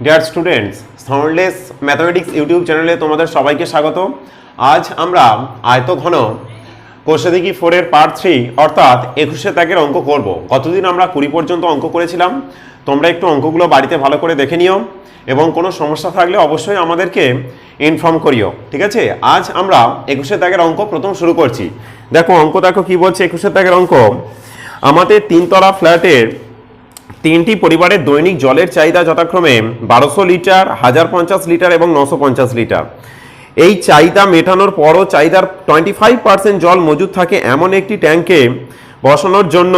Dear students, soundless mathematics YouTube চ্যানেলে তোমাদের সবাইকে স্বাগত। আজ আমরা আয়তঘন কোষে দেখি 4 এর পার্ট 3 অর্থাৎ 21 দাগের অঙ্ক করব। গতদিন আমরা 20 পর্যন্ত অঙ্ক করেছিলাম। তোমরা একটু অঙ্কগুলো বাড়িতে ভালো করে দেখে নিও এবং কোনো সমস্যা থাকলে অবশ্যই আমাদেরকে ইনফর্ম করিও, ঠিক আছে? আজ আমরা 21 দাগের অঙ্ক প্রথম শুরু করছি। দেখো অঙ্ক, দেখো কি বলছে 21 দাগের অঙ্ক। আমাদের তিনতলা ফ্ল্যাটের তিনটি পরিবারের দৈনিক জলের চাহিদা যথাক্রমে 1200 লিটার, 1050 লিটার এবং 950 লিটার। এই চাহিদা মেটানোর পরও চাহিদার 25% জল মজুদ থাকে এমন একটি ট্যাঙ্কে বসানোর জন্য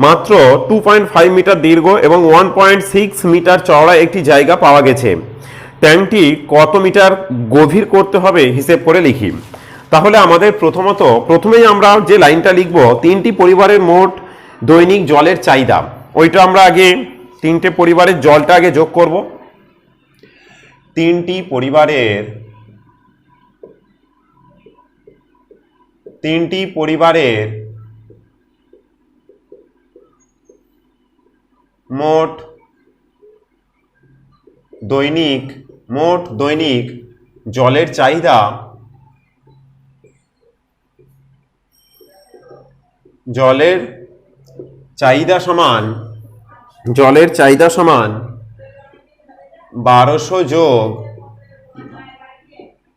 মাত্র 2.5 মিটার দীর্ঘ এবং 1.6 মিটার চওড়া একটি জায়গা পাওয়া গেছে। ট্যাঙ্কটি কত মিটার গভীর করতে হবে হিসেব করে লিখি। তাহলে আমাদের প্রথমেই আমরা যে লাইনটা লিখব, তিনটি পরিবারের মোট দৈনিক জলের চাহিদা, ওইটা আমরা আগে তিনটে পরিবারের জলটা আগে যোগ করব। তিনটি পরিবারের মোট দৈনিক জলের চাহিদা সমান 1200 যোগ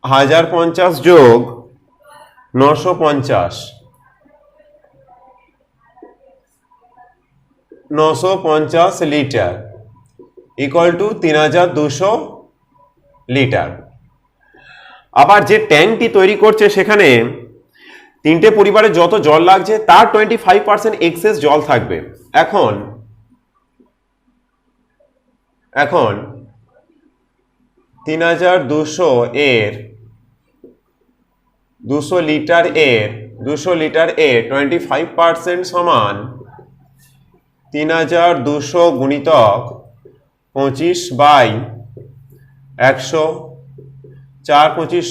1050 যোগ 950 লিটার ইকুয়াল টু 3200 লিটার। আবার যে ট্যাঙ্কটি তৈরি করছে সেখানে তিনটে পরিবারে যত জল লাগছে তার 25% এক্সেস জল থাকবে। এখন 3200 এর 200 লিটার এর 25% সমান 3200 গুণিতক 25/100, 4 25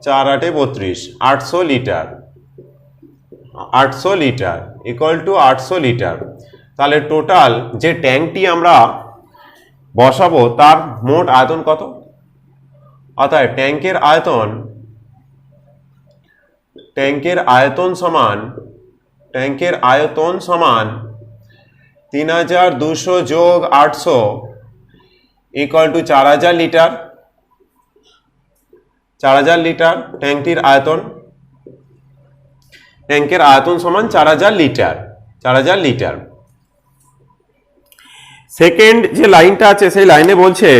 4 8 32, 800 লিটার ইকুয়াল টু 800 লিটার। তাহলে টোটাল যে ট্যাঙ্কটি আমরা বসাবো তার মোট আয়তন কত? অর্থাৎ ট্যাঙ্কের আয়তন সমান 3200 যোগ 800 ইকুয়াল টু 4000 লিটার। 4000 লিটার ট্যাঙ্কের আয়তন সমান 4000 লিটার। সেকেন্ড যে লাইনটা আছে সেই লাইনে বলছে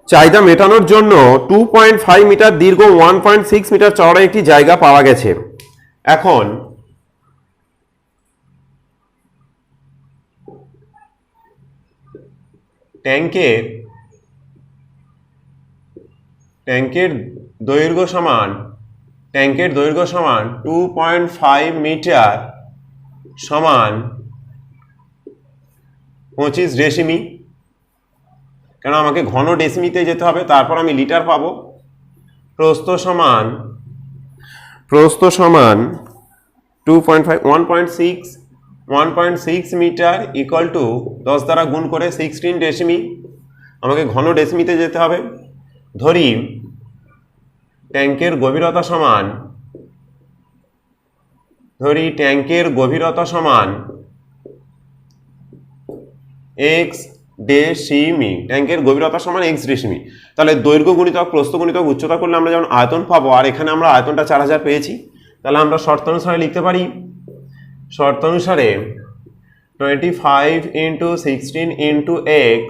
চাহিদা মেটানোর জন্য 2.5 মিটার দীর্ঘ 1.6 মিটার চওড়া একটি জায়গা পাওয়া গেছে। এখন ট্যাঙ্কের দৈর্ঘ্য সমান 2.5 মিটার সমান 25 ডেসিমি। কেন আমাকে ঘন ডেসিমিতে যেতে হবে, তারপর আমি লিটার পাবো। প্রস্থ সমান 2.5 1.6 মিটার ইকুয়াল টু 10 দ্বারা গুণ করে 16 ডেসিমি। আমাকে ঘন ডেসিমিতে যেতে হবে। ধরি ট্যাঙ্কের গভীরতা সমান x ডেসিমি। ট্যাঙ্কের গভীরতা সমান x ডেসিমি। তাহলে দৈর্ঘ্য গুণিতক প্রস্থ গুণিতক উচ্চতা করলে আমরা যেমন আয়তন পাবো, আর এখানে আমরা আয়তনটা 4000 পেয়েছি। তাহলে আমরা শর্ত অনুসারে লিখতে পারি। শর্ত অনুসারে 25 × 16 × x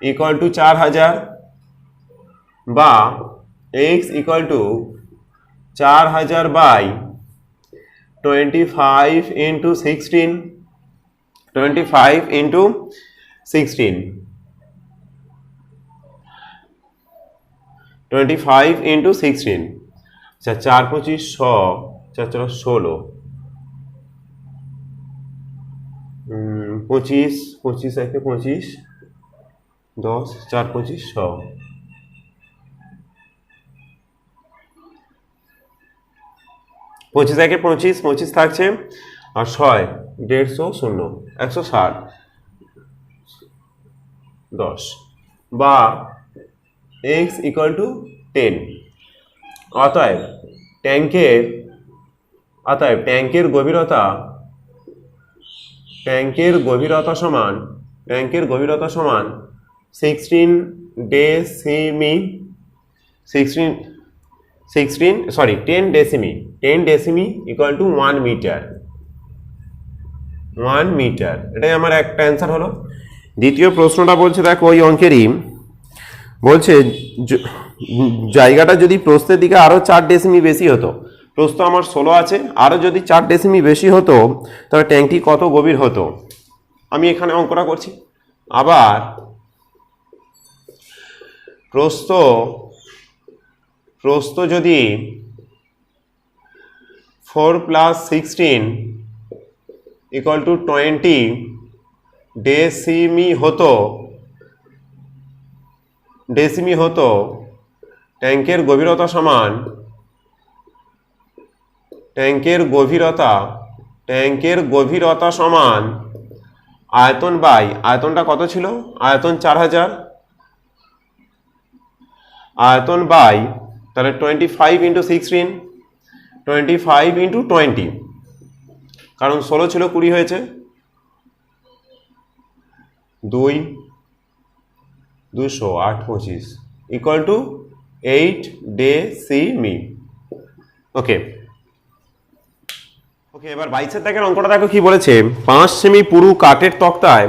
ইকুয়াল টু 4000 বা x ইকুয়াল টু 4000 বাই 25 × 16 25 × 16 25 × 16। আচ্ছা 4 25 4 4 16 25 25 একে 25 10 4 25 25 একে 25 থাকছে আর 6 150 0 160 10 বা x ইকুয়াল টু 10। অতএব ট্যাঙ্কের গভীরতা সমান 16 ডেসিমি 10 ডেসিমি ইকুয়াল টু 1 মিটার। এটাই আমার একটা অ্যান্সার হলো। দ্বিতীয় প্রশ্নটা বলছে, দেখো ওই অঙ্কেরই বলছে জায়গাটা যদি প্রস্থের দিকে আরো 4 ডেসিমি বেশি হতো, প্রস্থ আমার 16 আছে, আরো যদি 4 ডেসিমি বেশি হতো তাহলে ট্যাঙ্কটি কত গভীর হতো। আমি এখানে অঙ্কটা করছি। আবার প্রস্থ যদি 4 + 16 ইকুয়াল টু 20 ডেসিমি হতো, ট্যাঙ্কের গভীরতা সমান আয়তন বাই আয়তনটা কত ছিল, আয়তন 4000, আয়তন বাই তাহলে 25 × 16, 25 × 20, কারণ 16 ছিল 20 হয়েছে, 2 200 8 25 ইকুয়াল টু 8 ডেসিমি। ওকে, এবার 22 দাগের অঙ্কটা দেখো কি বলেছে। 5 সেমি পুরু কাঠের তক্তায়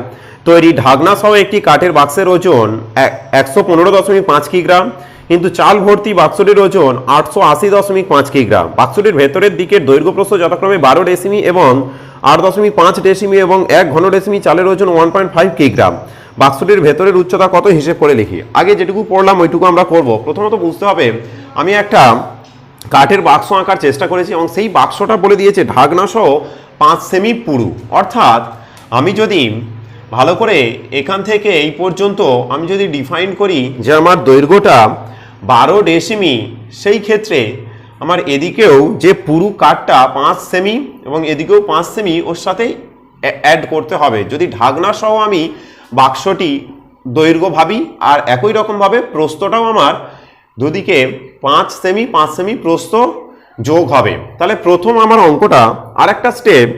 তৈরি ঢাকনা সহ একটি কাঠের বাক্সের ওজন 115.5 কিগ্রাম, কিন্তু চাল ভর্তি বাক্সটির ওজন 880.5 কিগ্রাম। বাক্সটির ভেতরের দিকের দৈর্ঘ্য প্রস্থ যথাক্রমে 12 ডেসিমি এবং 8.5 ডেসিমি এবং 1 ঘন ডেসিমি, চালের ওজন 1.5 কিগ্রাম। বাক্সটির ভেতরের উচ্চতা কত হিসেব করে লিখি। আগে যেটুকু পড়লাম ওইটুকু আমরা করব। প্রথমত বুঝতে হবে আমি একটা কাঠের বাক্স আঁকার চেষ্টা করেছি এবং সেই বাক্সটা বলে দিয়েছে ঢাকনা সহ 5 সেমি পুরু। অর্থাৎ আমি যদি ভালো করে এখান থেকে এই পর্যন্ত আমি যদি ডিফাইন করি যে আমার দৈর্ঘ্যটা 12 ডেসিমি, সেই ক্ষেত্রে আমার এদিকেও যে পুরু কাঠটা 5 সেমি এবং এদিকেও 5 সেমি ওর সাথে অ্যাড করতে হবে। যদি ঢাকনা সহ আমি বাক্সটি দৈর্ঘ্য ভাবি আর একই রকমভাবে প্রস্থটাও আমার দুদিকে 5 সেমি প্রস্থ যোগ হবে। তাহলে প্রথম আমার অঙ্কটা আর একটা স্টেপ,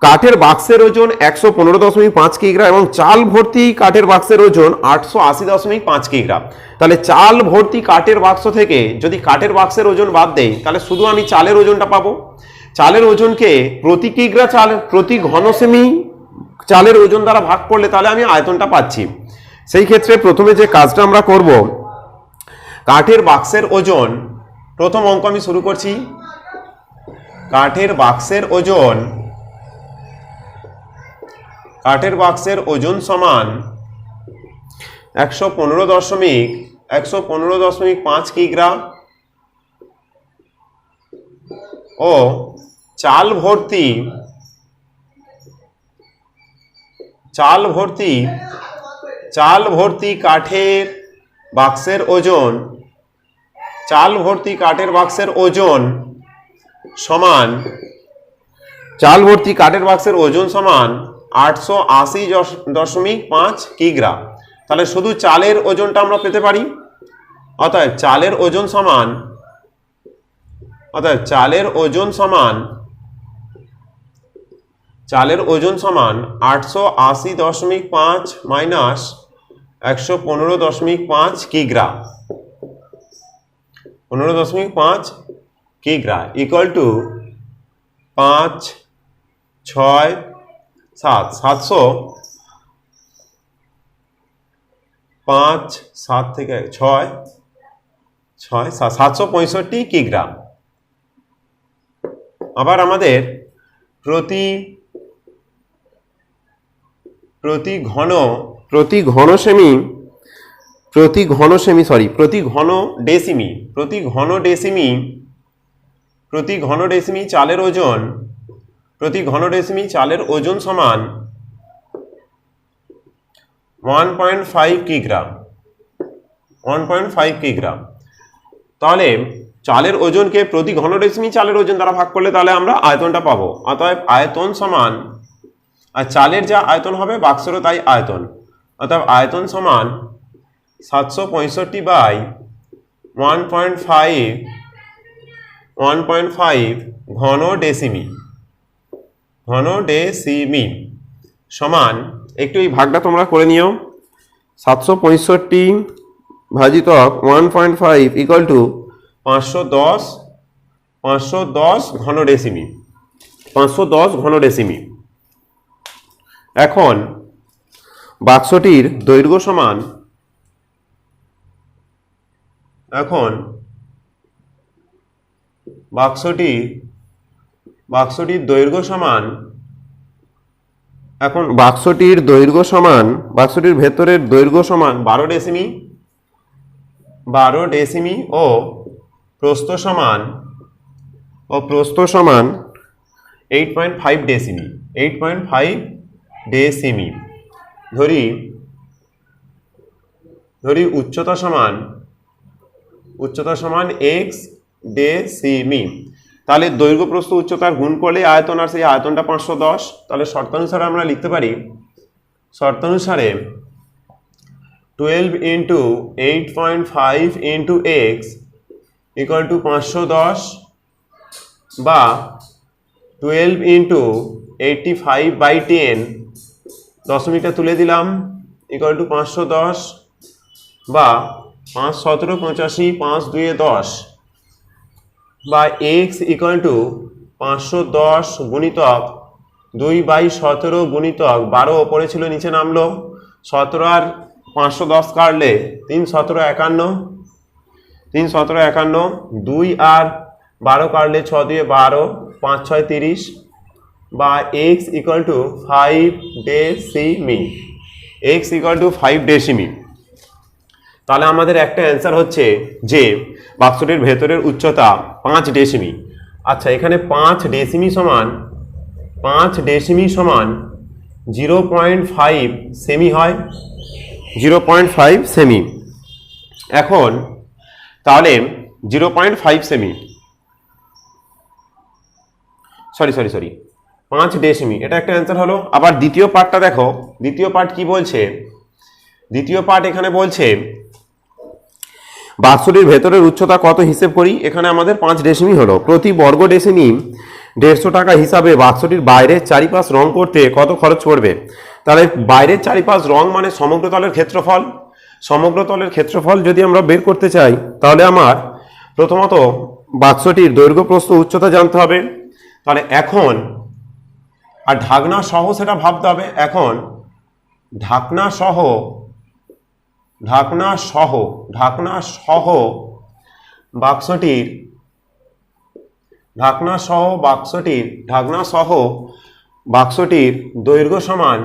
কাঠের বাক্সের ওজন 115.5 কিগ্রা এবং চাল ভর্তি কাঠের বাক্সের ওজন 880.5 কিগ্রা। তাহলে চাল ভর্তি কাঠের বাক্স থেকে যদি কাঠের বাক্সের ওজন বাদ দেই তাহলে শুধু আমি চালের ওজনটা পাবো। চালের ওজনকে প্রতি কিগ্রা চাল প্রতি ঘন সেমি চালের ওজন দ্বারা ভাগ করলে তাহলে আমি আয়তনটা পাচ্ছি। সেই ক্ষেত্রে প্রথমে যে কাজটা আমরা করব, কাঠের বাক্সের ওজন, প্রথম অঙ্ক আমি শুরু করছি। কাঠের বাক্সের ওজন সমান 115.5 কিগ্রা ও চাল ভর্তি কাঠের বাক্সের ওজন সমান 880.5 কিগ্রা। তাহলে শুধু চালের ওজনটা আমরা পেতে পারি। অতএব চালের ওজন সমান 880.5 মাইনাস 115.5 কিগ্রা, 15.5 কিগ্রা ইকুয়াল টু 5 6 7 700, 5 7 থেকে 6 6 765 কিগ্রা। আবার আমাদের প্রতি ঘন ডেসিমি চালের ওজন সমান 1.5 কিগ্রা। তাহলে চালের ওজনকে প্রতি ঘন ডেসিমি চালের ওজন দ্বারা ভাগ করলে তাহলে আমরা আয়তনটা পাবো। অতএব আয়তন সমান, আর চালের যা আয়তন হবে বাক্সেরও তাই আয়তন, অর্থাৎ আয়তন সমান 765 বাই 1.5 ঘন ডেসিমি সমান, একটু এই ভাগটা তোমরা করে নিও, 765 ভাজিত 1.5 ইকুয়াল টু 510 ঘন ডেসিমি, 510 ঘন ডেসিমি। এখন বাক্সটির দৈর্ঘ্য সমান, এখন বাক্সটির দৈর্ঘ্য সমান, এখন বাক্সটির দৈর্ঘ্য সমান, বাক্সটির ভেতরের দৈর্ঘ্য সমান 12 ডেসিমি ও প্রস্থ সমান 8.5 ডেসিমি। ধরি উচ্চতা সমান x ডেসিমি। তাহলে দৈর্ঘ্য প্রস্থ উচ্চতার গুণ করলে আয়তন, আর সেই আয়তনটা 510। তাহলে শর্তানুসারে আমরা লিখতে পারি, শর্তানুসারে 12 into 8.5 into x equal two 510 বা 12 ইন্টু 85 বাই 10, দশমিকটা তুলে দিলাম, ইকুয়াল টু 510 বা 5 17 85, 5 2 10 বা এক্স ইকুয়াল টু 510 গুণিতক 2 বাই 17 গুণিতক 12, ওপরে ছিল নিচে নামলো, 17 আর 510 কাটলে 3 17 51, 3 17 51, 2 আর 12 কাটলে 6 2 12, 5 6 30 বা এক্স ইকুয়াল টু 5 ডেসিমি, এক্স ইকুয়াল টু 5 ডেসিমি। তাহলে আমাদের একটা অ্যান্সার হচ্ছে যে বাক্সটির ভেতরের উচ্চতা 5 ডেসিমি। আচ্ছা, এখানে 5 ডেসিমি সমান 0.5 সেমি হয়, 0.5 সেমি। এখন তাহলে 0.5 সেমি, সরি 5 ডেসিমি, এটা একটা অ্যান্সার হলো। আবার দ্বিতীয় পার্টটা দেখো, দ্বিতীয় পার্ট কি বলছে? দ্বিতীয় পার্ট এখানে বলছে বাক্সটির ভেতরের উচ্চতা কত হিসেব করি। এখানে আমাদের 5 ডেসিমি হলো। প্রতি বর্গ ডেসিমি 150 টাকা হিসাবে বাক্সটির বাইরের চারিপাশ রং করতে কত খরচ পড়বে? তাহলে বাইরের চারিপাশ রং মানে সমগ্র তলের ক্ষেত্রফল। সমগ্র তলের ক্ষেত্রফল যদি আমরা বের করতে চাই, তাহলে আমার প্রথমত বাক্সটির দৈর্ঘ্য প্রস্থ উচ্চতা জানতে হবে। তাহলে এখন আর ঢাকনা সহ সেটা ভাবতে হবে। এখন ঢাকনা সহ বাক্সটির দৈর্ঘ্য সমান,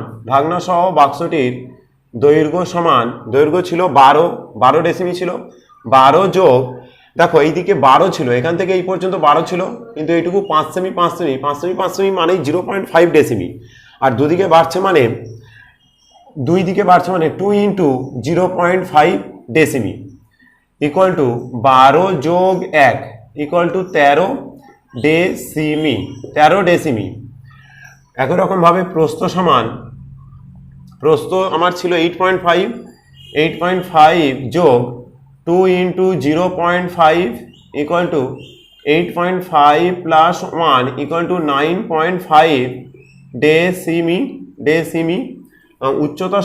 দৈর্ঘ্য ছিল 12 ডেসিমি ছিল, 12 যোগ, দেখো এইদিকে 12 ছিল, এখান থেকে এই পর্যন্ত 12 ছিল, কিন্তু এইটুকু 5 সেমি মানে 0.5 ডেসিমি। আর দুদিকে বাড়ছে মানে 2 ইন্টু 0.5 ডেসিমি ইকুয়াল টু 12 যোগ 1 ইকুয়াল টু 13 ডেসিমি। একই রকম ভাবে প্রস্থ আমার ছিল 8.5 যোগ 2 into 0.5 equal to 8.5 plus 1 equal two 9.5 ডেসিমি। উচ্চতা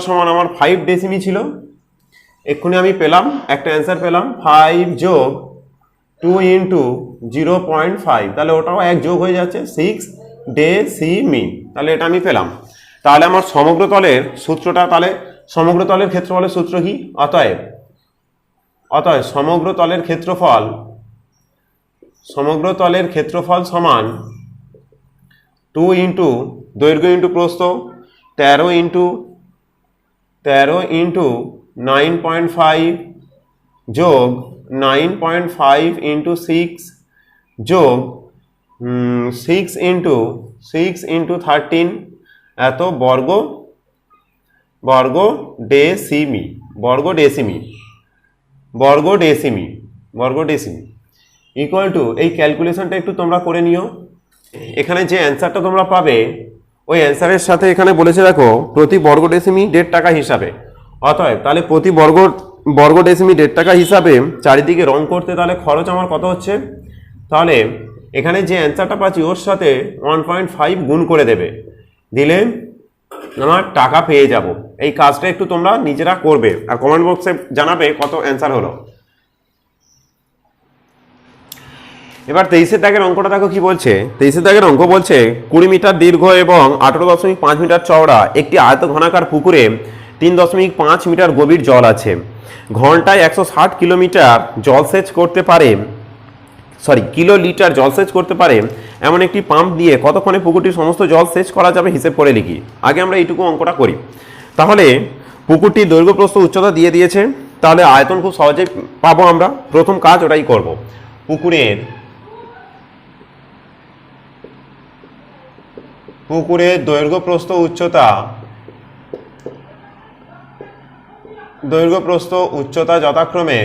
সমান আমার 5 ডেসিমি ছিল। এক্ষুনি আমি পেলাম, একটা অ্যান্সার পেলাম, 5 যোগ 2 ইন্টু 0.5, তাহলে ওটাও 1 যোগ হয়ে যাচ্ছে 6 ডেসিমি। তাহলে এটা আমি পেলাম। তাহলে আমার সমগ্র তলের সূত্রটা, তাহলে সমগ্র তলের ক্ষেত্রফলের সূত্র কি? অতএব সমগ্র তলের ক্ষেত্রফল সমান 2 ইন্টু দৈর্ঘ্য ইন্টু প্রস্থ 13 ইন্টু 9.5 যোগ 9.5 ইন্টু 6 যোগ 6 ইন্টু 13 এত বর্গ ডেসিমি ইকুয়াল টু, এই ক্যালকুলেশনটা একটু তোমরা করে নিও। এখানে যে অ্যান্সারটা তোমরা পাবে ওই অ্যান্সারের সাথে এখানে বলেছে দেখো প্রতি বর্গ ডেসিমি 1.5 টাকা হিসাবে। অতএব তাহলে প্রতি বর্গ ডেসিমি 1.5 টাকা হিসাবে চারিদিকে রং করতে তাহলে খরচ আমার কত হচ্ছে, তাহলে এখানে যে অ্যান্সারটা পাচ্ছি ওর সাথে 1.5 গুণ করে দেবে, দিলে আমার টাকা পেয়ে যাব। এই কাজটা একটু তোমরা নিজেরা করবে আর কমেন্ট বক্সে জানাবে কত অ্যান্সার হলো। এবার 23 দাগের অঙ্কটা দেখো কি বলছে। 23 দাগের অঙ্ক বলছে 20 মিটার দীর্ঘ এবং 18.5 মিটার চওড়া একটি আয়ত ঘনাকার পুকুরে 3.5 মিটার গভীর জল আছে। ঘন্টায় 160 কিলোমিটার জলসেচ করতে পারে, কিলোলিটার জলসেচ করতে পারে এমন একটি পাম্প দিয়ে কতক্ষণে পুকুরটির সমস্ত জল সেচ করা যাবে হিসেব করে লিখি। আগে আমরা এইটুকু অঙ্কটা করি। তাহলে পুকুরটির দৈর্ঘ্য প্রস্থ উচ্চতা দিয়ে দিয়েছে, তাহলে আয়তন খুব সহজেই পাবো আমরা। প্রথম কাজ ওটাই করব। পুকুরের দৈর্ঘ্য প্রস্থ উচ্চতা যথাক্রমে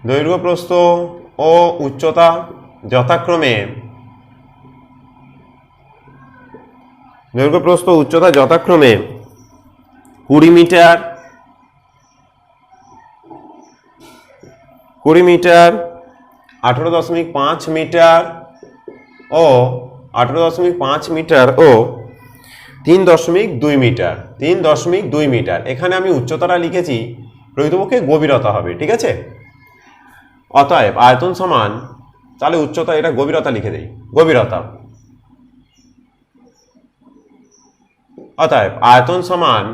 দৈর্ঘ্য প্রস্থ ও উচ্চতা যথাক্রমে 20 মিটার 18.5 মিটার ও 3.2 মিটার 3.2 মিটার। এখানে আমি উচ্চতাটা লিখেছি, প্রকৃতপক্ষে গভীরতা হবে, ঠিক আছে। অতএব আয়তন সমান, তাহলে উচ্চতা এটা গভীরতা লিখে দেই, গভীরতা। অতএব আয়তন সমান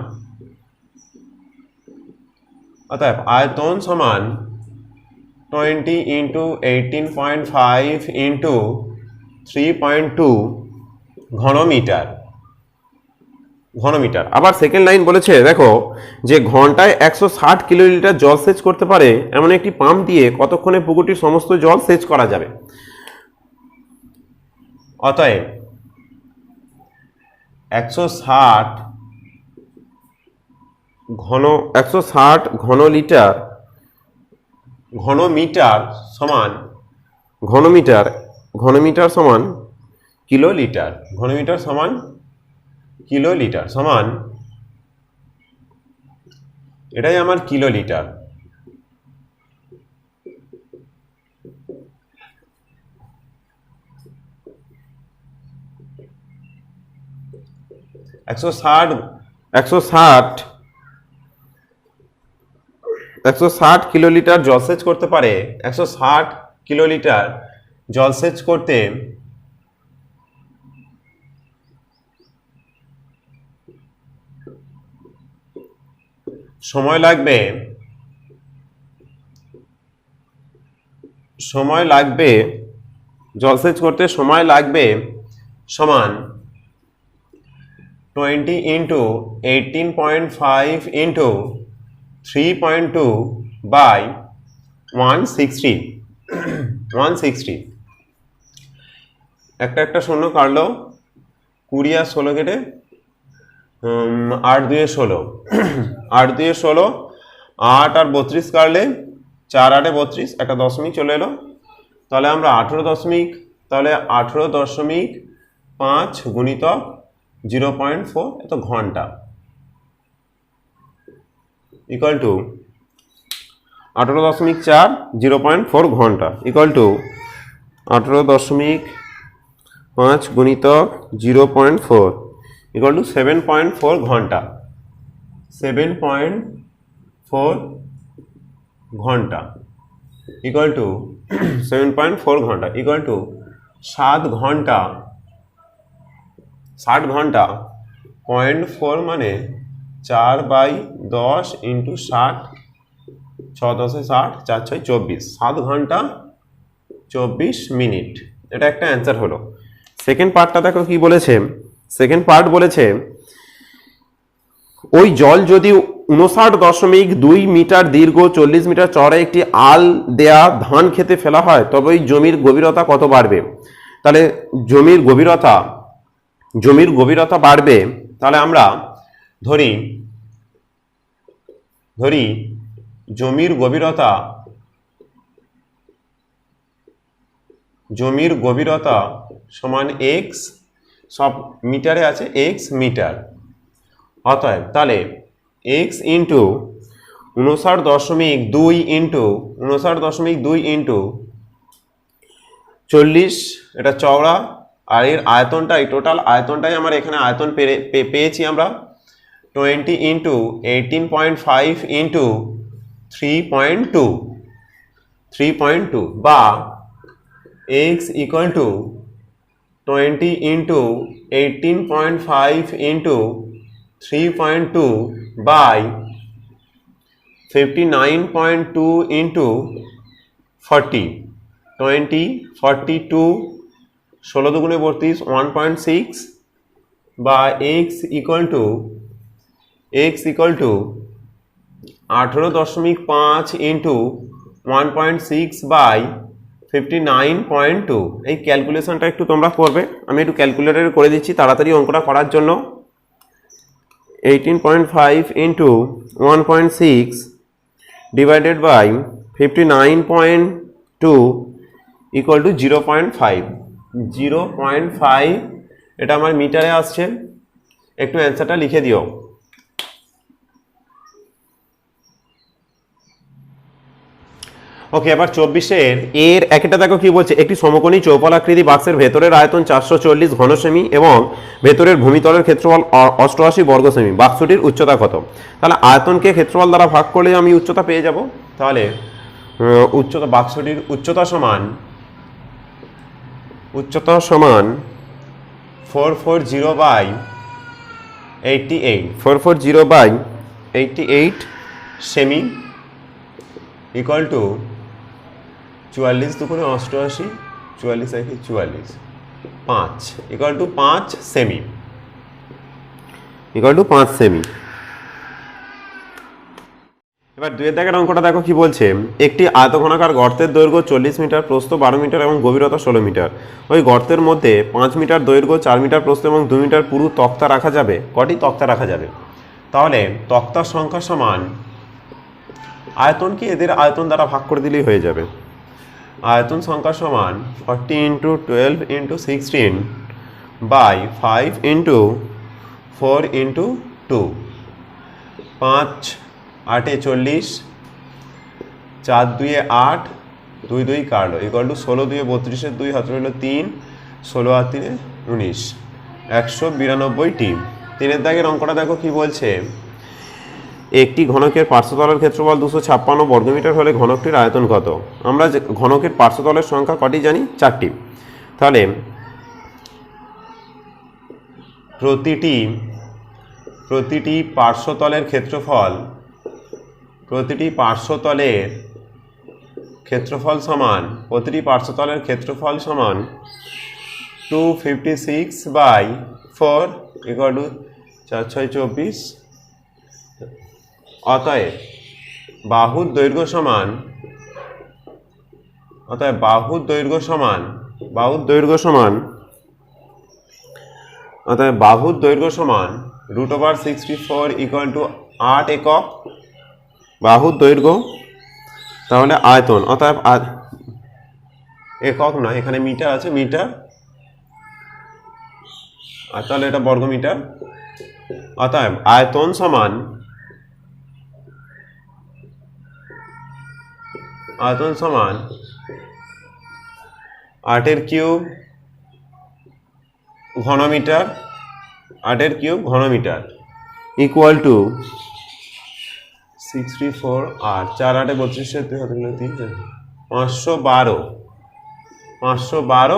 20 ইন্টু 18.5 ইন্টু 3.2 ঘনমিটার। আবার সেকেন্ড লাইন বলেছে দেখো যে ঘন্টায় 160 কিলোলিটার জল সেচ করতে পারে এমন একটি পাম্প দিয়ে কতক্ষণে পুকুরটির সমস্ত জল সেচ করা যাবে। অতএব 160 ঘনমিটার সমান কিলোলিটার। এটাই আমার কিলোলিটার। একশো ষাট কিলোলিটার জলসেচ করতে পারে। 160 কিলোলিটার জলসেচ করতে সময় লাগবে সমান 20 ইন্টু 18.5 ইন্টু 3.2 বাই 160। একটা শূন্য কাটলো, 20 আর 16 কেটে 8 2 16 8 2 16, 8 আর 32 কাটলে 4 8 32, একটা দশমিক চলে এলো। তাহলে আমরা 18.5 গুণিতক 0.4 এত ঘন্টা ইকুয়াল টু 18.4 0.4 ঘন্টা ইকুয়াল টু 18.5 গুণিতক 0.4 ইকুয়াল টু 7.4 ঘন্টা। 7.4 ঘন্টা ইকুয়াল টু 7.4 ঘন্টা ইকুয়াল টু 60 ঘন্টা 0.4 মানে 4/10 ইন্টু 60, 6 10 60, 4 6 24, 7 ঘন্টা 24 মিনিট। এটা একটা অ্যান্সার হলো। সেকেন্ড পার্টটা দেখো কি বলেছে। সেকেন্ড পার্ট বলেছে ওই জল যদি 59.2 মিটার দীর্ঘ 40 মিটার চওড়া একটি আল দেয়া ধান খেতে ফেলা হয় তবে ওই জমির গভীরতা কত বাড়বে। তাহলে জমির গভীরতা বাড়বে। তাহলে আমরা ধরি জমির গভীরতা সমান এক্স, সব মিটারে আছে এক্স মিটার। অতএব তাহলে এক্স ইন্টু 59.2 ইন্টু 40, এটা চওড়া, আর এর আয়তনটা, এই টোটাল আয়তনটাই আমার এখানে আয়তন পেয়েছি আমরা 20 ইন্টু 18.5 ইন্টু 3.2 বা x equal to 20 into 18.5 into 3.2 by 59.2 into 40, 20, 42, 16 দুগুণে 32, 1.6 বা x equal to 18.5 into 1.6 by 59.2। এই ক্যালকুলেশনটা একটু তোমরা করবে, আমি একটু ক্যালকুলেটরে করে দিচ্ছি তাড়াতাড়ি অঙ্কটা করার জন্য। 18.5 into 1.6 divided by 59.2 equal to 0.5, এটা আমার মিটারে আসছে। একটু অ্যান্সারটা লিখে দিও। ওকে, এবার 24-এর এর একটা দেখো কি বলছে, একটি সমকোণী চৌপলাকৃতি বাক্সের ভেতরের আয়তন 440 ঘন সেমি এবং ভেতরের ভূমিতলের ক্ষেত্রফল 88 বর্গ সেমি, বাক্সটির উচ্চতা কত? তাহলে আয়তনকে ক্ষেত্রফল দ্বারা ভাগ করলে আমি উচ্চতা পেয়ে যাব। তাহলে উচ্চতা, বাক্সটির উচ্চতা সমান 440 বাই 88 সেমি ইকুয়াল টু 44 দুগুণে 88, 44 একে 44, 5 ইকুয়াল টু 5 সেমি, এবার 2 দাগের অঙ্কটা দেখো কি বলছে, একটি আয়তঘনাকার গর্তের দৈর্ঘ্য 40 মিটার, প্রস্থ 12 মিটার এবং গভীরতা 16 মিটার। ওই গর্তের মধ্যে 5 মিটার দৈর্ঘ্য, 4 মিটার প্রস্থ এবং 2 মিটার পুরু তক্তা রাখা যাবে। কটি তক্তা রাখা যাবে? তাহলে তক্তার সংখ্যা সমান, আয়তন কি এদের আয়তন দ্বারা ভাগ করে দিলেই হয়ে যাবে। আয়তন সংখ্যা সমান 40 into 12 into 16 by 5 into 4 into 2, 5 8 40, 4 2 8, 2 2 কাটলো ইকুয়াল টু 16 2 32, 2 হাতে রইল 3, 16 আর 3 19, 192টি। 3 দাগের অঙ্কটা দেখো কি বলছে, একটি ঘনকের পার্শ্বতলের ক্ষেত্রফল 256 বর্গমিটার হলে ঘনকটির আয়তন কত? আমরা ঘনকের পার্শ্বতলের সংখ্যা কটি জানি? 4টি। তাহলে প্রতিটি পার্শ্বতলের ক্ষেত্রফল সমান 256 বাই 4 ইকুয়াল টু 4 6 24। অতএব বাহুর দৈর্ঘ্য সমান √64 ইকুয়াল টু 8 একক বাহুর দৈর্ঘ্য। তাহলে আয়তন, অতএব একক নয়, এখানে মিটার আছে, মিটার, আর তাহলে এটা বর্গমিটার। অতএব আয়তন সমান 8 কিউব ঘনমিটার ইকুয়াল টু 64 আর 4 8 32, 2 হাতে 3, 512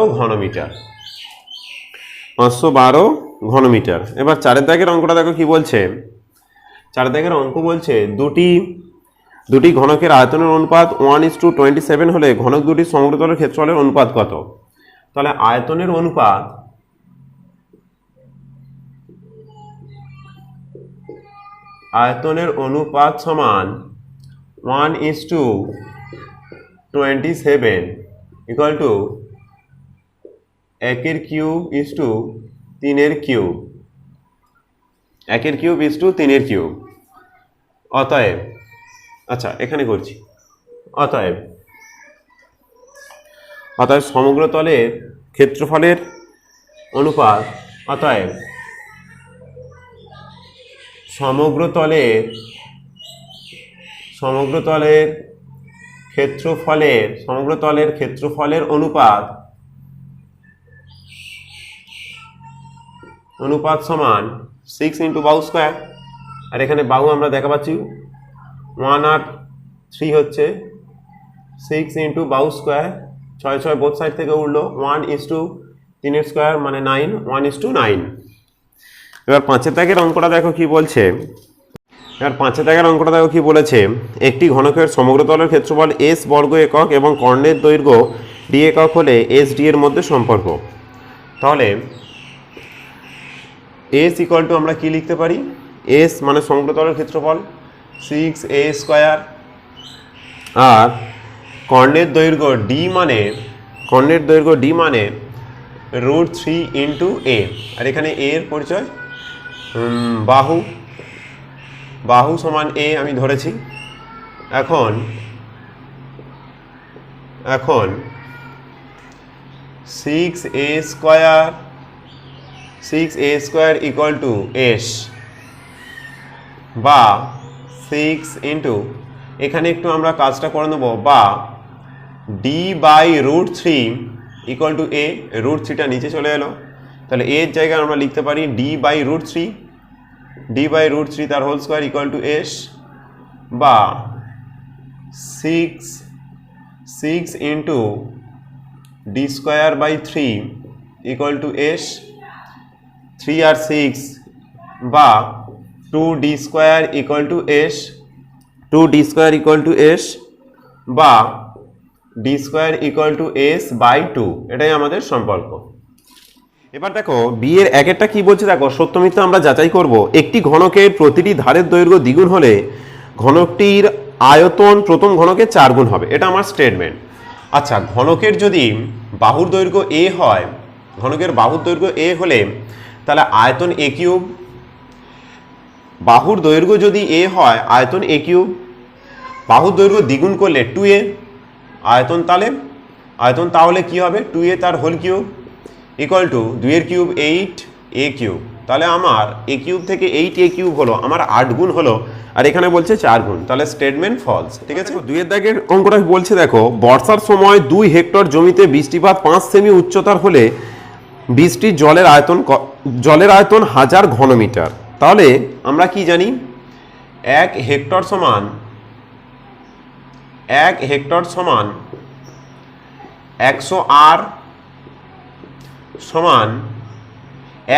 ঘনমিটার। এবার 4 দাগের অঙ্কটা দেখো কি বলছে, 4 দাগের অঙ্ক বলছে দুটি ঘনকের আয়তনের অনুপাত 1:27 হলে ঘনক দুটির সমগ্রতলের ক্ষেত্রফলের অনুপাত কত? তাহলে আয়তনের অনুপাত সমান 1:27 equal to 1 cube is to 3 cube, 1 cube is to 3 cube. অতএব, আচ্ছা এখানে করছি, অতএব সমগ্রতলের ক্ষেত্রফলের অনুপাত, অতএব সমগ্র তলের ক্ষেত্রফলের অনুপাত সমান 6 ইন্টু বাহু স্কোয়ার। আর এখানে বাহু আমরা দেখা পাচ্ছি 1 আর 3 হচ্ছে 6 ইন্টু বাহু স্কোয়ার, 6 6 বোথ সাইড থেকে উঠলো 1:3 স্কোয়ার মানে 9, 1:9। এবার 5 দাগের অঙ্কটা দেখো কি বলছে। একটি ঘনকের সমগ্র তলের ক্ষেত্রফল s বর্গ একক এবং কর্ণের দৈর্ঘ্য d একক হলে s d এর মধ্যে সম্পর্ক। তাহলে s ইকুয়াল টু আমরা কি লিখতে পারি, s মানে সমগ্র তলের ক্ষেত্রফল 6a স্কোয়ার, আর কর্ণের দৈর্ঘ্য d মানে √3 ইন্টু a। আর এখানে a এর পরিচয় বাহু সমান a আমি ধরেছি। এখন 6a square equal to s বা 6 ইন্টু, এখানে একটু আমরা কাজটা করে নেব, বা d/√3 ইকুয়াল টু a, √3টা নিচে চলে এলো, তাহলে a এর জায়গায় আমরা লিখতে পারি d/√3 তার whole square equal to s, বা 6 into d²/3 equal to s, 3 আর 6 বা 2d² ইকুয়াল টু s, বা d² ইকুয়াল টু s/2। এটাই আমাদের সম্পর্ক। এবার দেখো বি এর একেরটা কি বলছে, দেখো সত্য মিথ্যা আমরা যাচাই করব। একটি ঘনকের প্রতিটি ধারের দৈর্ঘ্য দ্বিগুণ হলে ঘনকটির আয়তন প্রথম ঘনকের 4 গুণ হবে। এটা আমার স্টেটমেন্ট। আচ্ছা, ঘনকের যদি বাহুর দৈর্ঘ্য a হয়, তাহলে আয়তন a কিউব। বাহুর দৈর্ঘ্য যদি a হয়, আয়তন a কিউব। বাহুর দৈর্ঘ্য দ্বিগুণ করলে 2a, আয়তন তাহলে কি হবে, 2a তার হোল কিউব ইকুয়াল টু 2 এর কিউব 8a কিউব। তাহলে আমার a কিউব থেকে 8a কিউব হলো আমার 8 গুণ হলো, আর এখানে বলছে 4 গুণ, তাহলে স্টেটমেন্ট ফলস। ঠিক আছে, 2 এর দাগের অঙ্কটা বলছে, দেখো বর্ষার সময় 2 হেক্টর জমিতে বৃষ্টিপাত 5 সেমি উচ্চতার হলে বৃষ্টির জলের আয়তন 1000 ঘনমিটার। তাহলে আমরা কি জানি, 1 হেক্টর সমান 100 আর সমান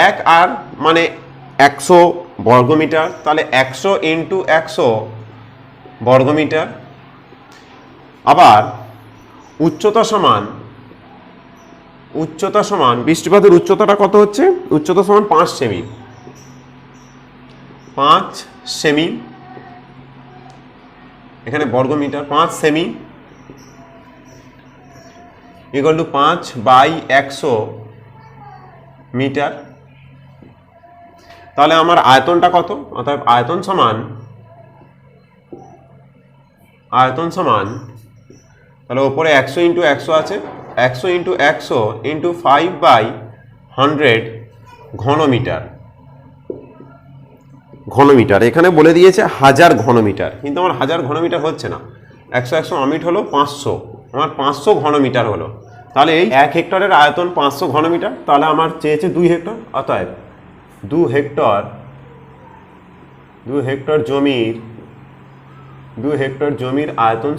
1 আর মানে 100 বর্গমিটার। তাহলে 100 ইন্টু 100 বর্গমিটার। আবার উচ্চতা সমান বৃষ্টিপাতের উচ্চতাটা কত হচ্ছে, উচ্চতা সমান 5 সেমি, এখানে বর্গমিটার 5 সেমি ইকুয়াল টু 5/100 মিটার। তাহলে আমার আয়তনটা কত, অর্থাৎ আয়তন সমান তাহলে ওপরে 100 ইন্টু 100 আছে, 100 ইন্টু 100 ইন্টু 5/100 ঘনমিটার। এখানে বলে দিয়েছে 1000 ঘনমিটার, কিন্তু আমার 1000 ঘনমিটার হচ্ছে না, 100 অমিট হলো 500, আমার 500 ঘনমিটার হলো। তাহলে এই 1 হেক্টরের আয়তন 500 ঘনমিটার। তাহলে আমার চেয়েছে 2 হেক্টর, অতএব 2 হেক্টর জমির আয়তন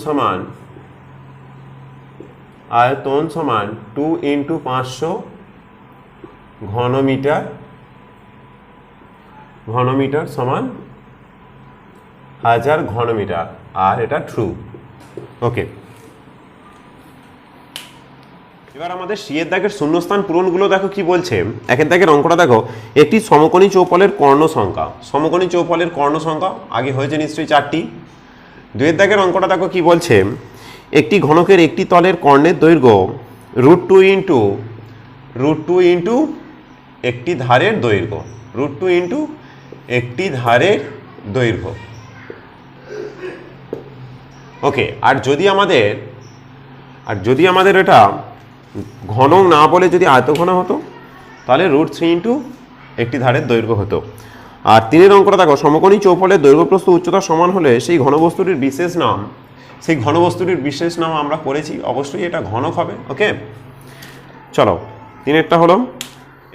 সমান 2 ইন্টু 500 ঘনমিটার সমান 1000 ঘনমিটার, আর এটা ট্রু। ওকে, এবার আমাদের সি এর দাগের শূন্যস্থান পূরণগুলো দেখো কি বলছে। 1 এর দাগের অঙ্কটা দেখো, একটি সমকোণী চৌপলের কর্ণ সংখ্যা আগে হয়েছে নিশ্চয়ই 4টি। 2 এর দাগের অঙ্কটা দেখো কি বলছে, একটি ঘনকের একটি তলের কর্ণের দৈর্ঘ্য √2 ইন্টু একটি ধারের দৈর্ঘ্য। ওকে, আর যদি আমাদের এটা ঘনক না বলে যদি আয়তঘন হতো, তাহলে √3 ইন্টু একটি ধারের দৈর্ঘ্য হতো। আর 3 অঙ্কটা দেখো, সমকোণী চৌপলের দৈর্ঘ্য প্রস্থ উচ্চতা সমান হলে সেই ঘনবস্তুটির বিশেষ নাম আমরা করেছি, অবশ্যই এটা ঘনক হবে। ওকে, চলো 3 হলো।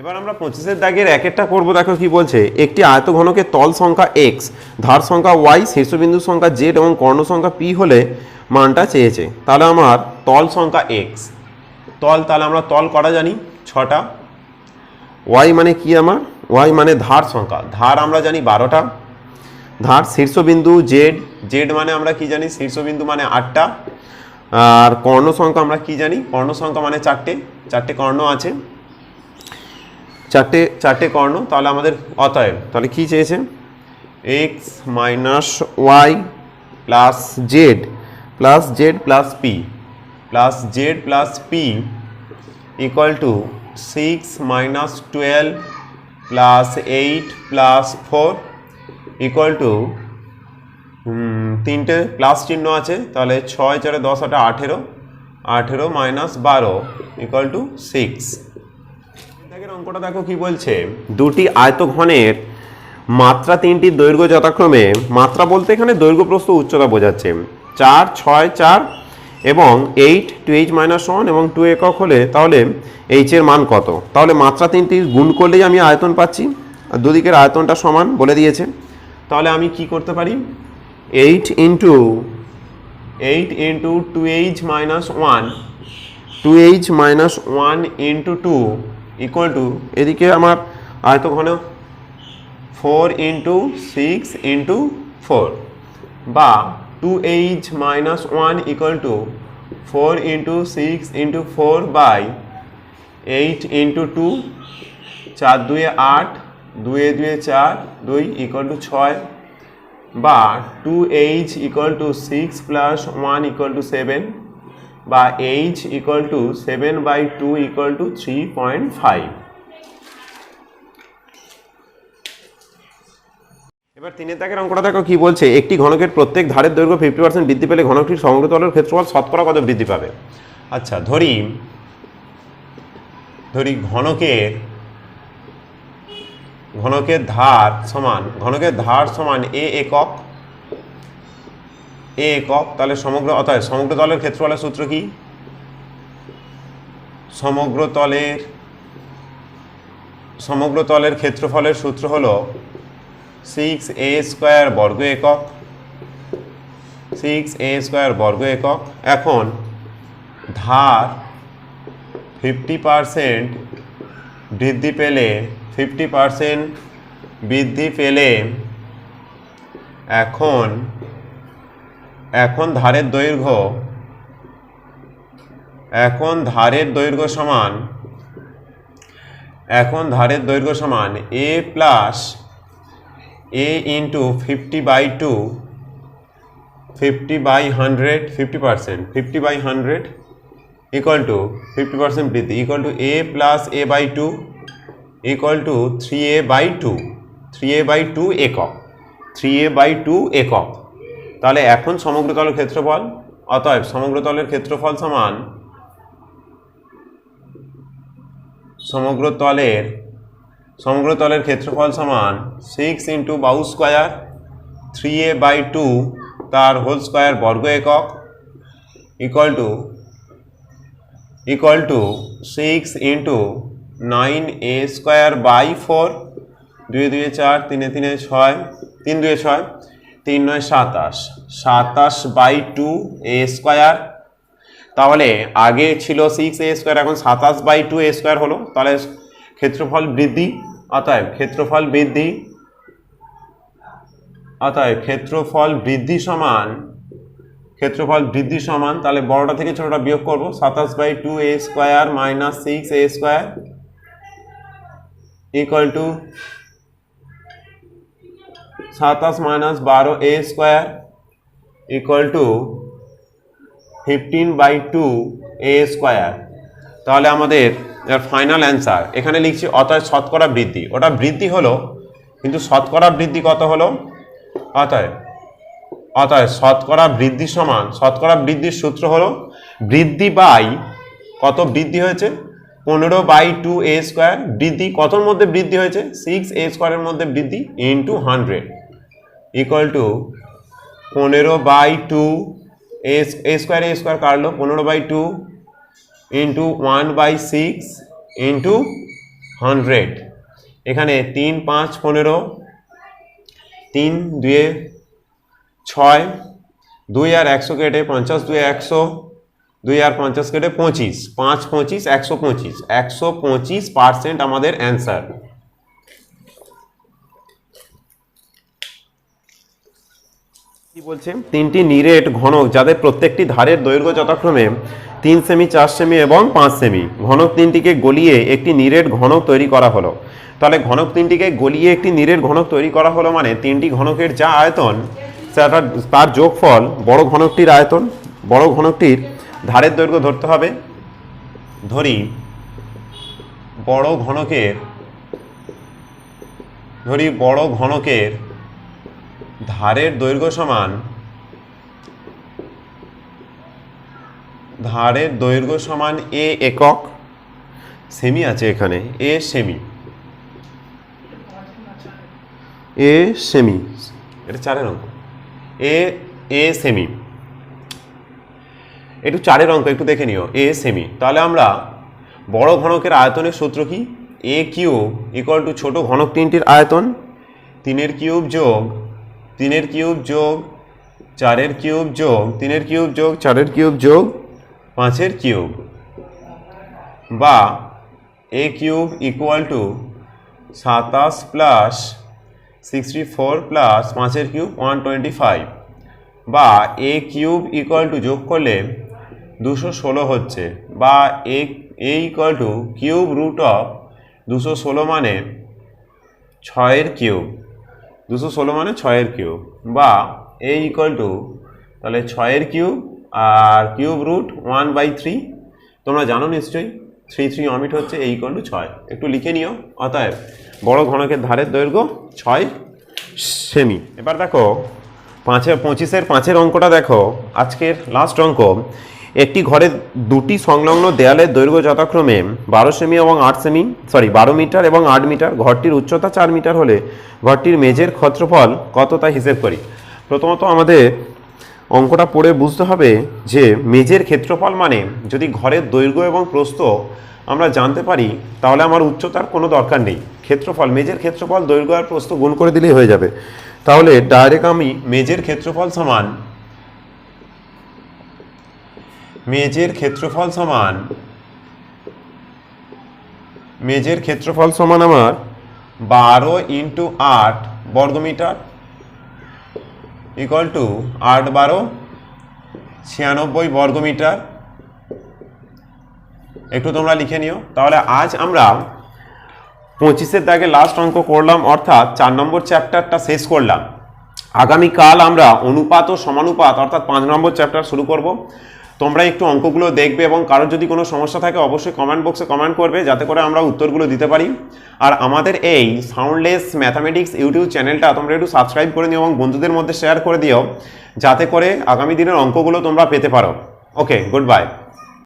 এবার আমরা 25 দাগের 1 করবো। দেখো কি বলছে, একটি আয়তঘনকের তল সংখ্যা x, ধার সংখ্যা y, শীর্ষবিন্দু সংখ্যা z এবং কর্ণ সংখ্যা p হলে মানটা চেয়েছে। তাহলে আমার তল সংখ্যা x, তাহলে আমরা তল করা জানি 6টা। y মানে কি, আমার y মানে ধার সংখ্যা, ধার আমরা জানি 12টা ধার। শীর্ষবিন্দু z মানে আমরা কি জানি, শীর্ষবিন্দু মানে 8টা। আর কর্ণ সংখ্যা আমরা কি জানি, কর্ণ সংখ্যা মানে 4টে কর্ণ আছে, 4টে কর্ণ। তাহলে আমাদের অতএব তাহলে কি চেয়েছে, x minus y plus Z plus P equal to 6 minus 12 plus 8 plus 4 equal to 3টে প্লাস চিহ্ন আছে, তাহলে 6 4 10 8 18 মাইনাস 12 ইকুয়াল টু 6। অঙ্কটা দেখো কি বলছে, দুটি আয়তঘনের মাত্রা 3টির দৈর্ঘ্য যথাক্রমে, মাত্রা বলতে এখানে দৈর্ঘ্য প্রস্থ উচ্চতা বোঝাচ্ছে, 4 6 4 এবং 8 2h-1 এবং 2 একক হলে তাহলে h এর মান কত। তাহলে মাত্রা 3টি গুণ করলেই আমি আয়তন পাচ্ছি, আর দুদিকের আয়তনটা সমান বলে দিয়েছে। তাহলে আমি কি করতে পারি, 8 into 2h-1 into 2 equal two, এদিকে আমার আয়তঘন 4 ইন্টু 6 ইন্টু 4 বা 2h-1 equal to 4 into 6 into 4 by 8 into 2, 4 2 8, 2 2 4, 2 equal to 6 বা 2h equal to 6 plus 1 equal to 7 বা h equal to 7/2 equal to 3.5। এবার 3 দাগের অঙ্কটা দেখো কি বলছে, একটি ঘনকের প্রত্যেক ধারের দৈর্ঘ্য 50% বৃদ্ধি পেলে ঘনকটির সমগ্র তলের ক্ষেত্রফল শতকরা কত বৃদ্ধি পাবে। আচ্ছা, ধরি ঘনকের ধার সমান a একক, তাহলে সমগ্র তলের ক্ষেত্রফলের সূত্র কি, সমগ্র তলের ক্ষেত্রফলের সূত্র হলো 6a² বর্গ একক। এখন ধার 50% বৃদ্ধি পেলে এখন ধারের দৈর্ঘ্য সমান a plus a into 50/2 50/100 equal to 50% বৃদ্ধি equal to a plus a/2 equal to 3a/2 একক। তাহলে এখন সমগ্র তলের ক্ষেত্রফল, অতএব সমগ্র তলের ক্ষেত্রফল সমান সমগ্র তলের ক্ষেত্রফল সমান 6 ইন্টু বাহু স্কোয়ার 3a/2 তার হোল স্কোয়ার বর্গ একক equal to 6 into 9a²/4 2 2 4 3 3 6 3 2 6 3 9 27 27/2 a²। তাহলে আগে ছিল 6a², এখন 27/2 a² হলো। তাহলে ক্ষেত্রফল বৃদ্ধি, অতএব ক্ষেত্রফল বৃদ্ধি সমান তাহলে বড়টা থেকে ছোটটা বিয়োগ করব, 27/2 a² minus 6a² equal to 27 minus 12 a² equal to 15/2 a²। তাহলে আমাদের ফাইনাল অ্যান্সার এখানে লিখছি, অতএব শতকরা বৃদ্ধি, ওটা বৃদ্ধি হলো কিন্তু শতকরা বৃদ্ধি কত হলো, অতএব শতকরা বৃদ্ধি সমান, শতকরা বৃদ্ধির সূত্র হলো বৃদ্ধি বাই কত বৃদ্ধি হয়েছে, 15/2a² বৃদ্ধি কতর মধ্যে বৃদ্ধি হয়েছে 6a² মধ্যে বৃদ্ধি ইন্টু 100 ইকুয়াল টু 15/2 a² কাটলো 15/2 ইন্টু 1/6 ইন্টু 100 এখানে 3 5 15 3 2 6 2 আর 100 কেটে 50 2 100 2 আর 50 কেটে 25 5 25 125 125% আমাদের অ্যান্সার। কি বলছে তিনটি নিরেট ঘনক যাদের প্রত্যেকটি ধারের দৈর্ঘ্য যথাক্রমে 3 সেমি 4 সেমি এবং 5 সেমি ঘনক তিনটিকে গলিয়ে একটি নিরেট ঘনক তৈরি করা হলো। তাহলে ঘনক তিনটিকে গলিয়ে একটি নিরেট ঘনক তৈরি করা হলো মানে তিনটি ঘনকের যা আয়তন সেটা তার যোগফল বড় ঘনকটির আয়তন, বড় ঘনকটির ধারের দৈর্ঘ্য ধরতে হবে। ধরি বড় ঘনকের ধারের দৈর্ঘ্য সমান এ একক, সেমি আছে এখানে এ সেমি এটা 4-এর অঙ্ক এ সেমি একটু 4-এর অঙ্ক একটু দেখে নিও এ সেমি। তাহলে আমরা বড় ঘনকের আয়তনের সূত্র কি a কিউব ইকুয়াল টু ছোট ঘনক তিনটির আয়তন 3-এর কিউব যোগ 3-এর কিউব যোগ 4-এর কিউব যোগ 3-এর কিউব যোগ 4-এর কিউব যোগ 5-এর কিউব বা a cube equal to 27 plus 64 plus 5-এর কিউব 125 বা a কিউব ইকুয়াল টু যোগ করলে 216 হচ্ছে বা a equal to cube root of 216 মানে 6-এর কিউব 216 মানে 6-এর কিউব বা a ইকুয়াল টু তাহলে 6-এর কিউব আর কিউব রুট 1/3 তোমরা জানো নিশ্চয়ই 3 অমিট হচ্ছে a ইকুয়াল টু 6 একটু লিখে নিও। অতএব বড় ঘনকের ধারের দৈর্ঘ্য 6 সেমি। এবার দেখো 25-এর 5-এর অঙ্কটা দেখো আজকের লাস্ট অঙ্ক। একটি ঘরের দুটি সংলগ্ন দেয়ালের দৈর্ঘ্য যথাক্রমে 12 সেমি এবং 12 মিটার এবং 8 মিটার। ঘরটির উচ্চতা 4 মিটার হলে ঘরটির মেঝের ক্ষেত্রফল কত তা হিসেব করি। প্রথমত আমাদের অঙ্কটা পড়ে বুঝতে হবে যে মেঝের ক্ষেত্রফল মানে যদি ঘরের দৈর্ঘ্য এবং প্রস্থ আমরা জানতে পারি তাহলে আমার উচ্চতার কোনো দরকার নেই। ক্ষেত্রফল মেঝের ক্ষেত্রফল দৈর্ঘ্য আর প্রস্থ গুণ করে দিলেই হয়ে যাবে। তাহলে ডাইরেক্ট আমি মেঝের ক্ষেত্রফল সমান আমার 12 ইন্টু 8 বর্গমিটার ইকুয়াল টু 8 12 96 বর্গমিটার। একটু তোমরা লিখে নিও। তাহলে আজ আমরা 25-এর দাগে লাস্ট অঙ্ক করলাম, অর্থাৎ 4 নম্বর চ্যাপ্টারটা শেষ করলাম। আগামীকাল আমরা অনুপাত ও সমানুপাত অর্থাৎ 5 নম্বর চ্যাপ্টার শুরু করব। তোমরা একটু অঙ্কগুলো দেখবে এবং কারোর যদি কোনো সমস্যা থাকে অবশ্যই কমেন্ট বক্সে কমেন্ট করবে যাতে করে আমরা উত্তরগুলো দিতে পারি। আর আমাদের এই সাউন্ডলেস ম্যাথামেটিক্স ইউটিউব চ্যানেলটা তোমরা একটু সাবস্ক্রাইব করে নিও এবং বন্ধুদের মধ্যে শেয়ার করে দিও যাতে করে আগামী দিনের অঙ্কগুলো তোমরা পেতে পারো। ওকে, গুড বাই।